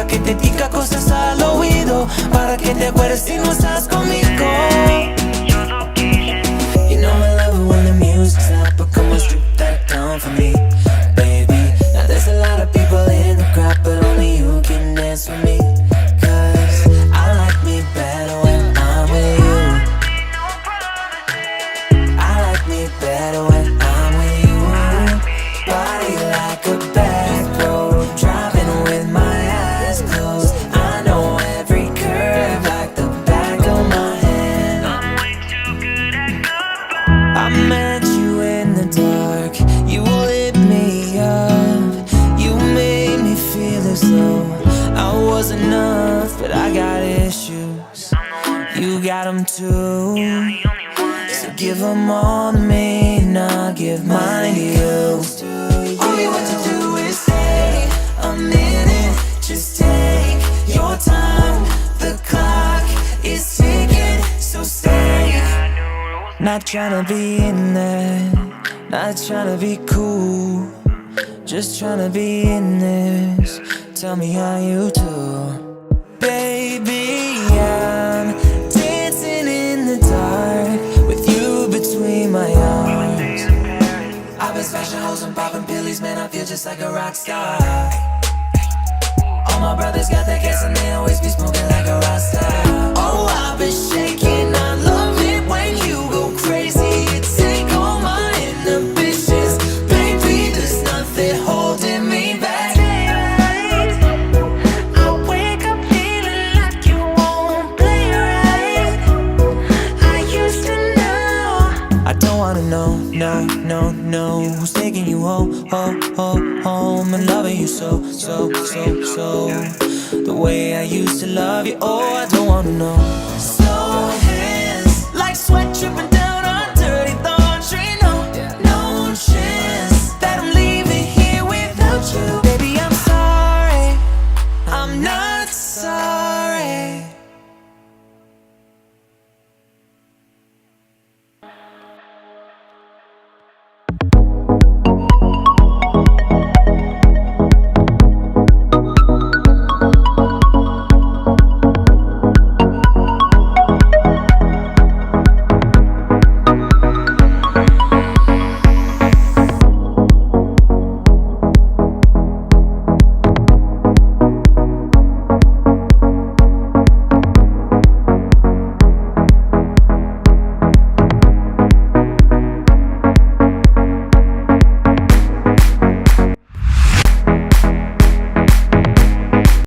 que te diga cosas al oído, para que te acuerdes si no estás conmigo. You know I love it when the music's loud, but come on, strip that down for me, baby. Now there's a lot of people in the crowd, but only you can dance with me. Cause I like me better when I'm with you. I like me better when I'm with you. Body like a back road, driving with my eyes closed. I know every curve like the back of my hand. I'm way too good at goodbye. I met you in the dark, you lit me up. You made me feel as though I was enough, but I got issues, you got them too. So give them all to me, and I'll give mine to you. All you have to do is stay a minute, just take your time. The clock is ticking, so stay. Not tryna be in there, not tryna be cool, just tryna be in this. Tell me how you do. Baby, I'm dancing in the dark with you between my arms. I've been smashing hoes and popping pillies, man, I feel just like a rock star. All my brothers got that gas and they always be smoking like a rock star. Oh, I've been shaking, I love it when you go crazy. You take all my inhibitions, baby, there's nothing holding me back. I wake up feeling like you won't play right. I used to know. I don't wanna know, no, no, no, who's taking you home, home, and loving you so, so, so, so, the way I used to love you. Oh, I don't wanna know. So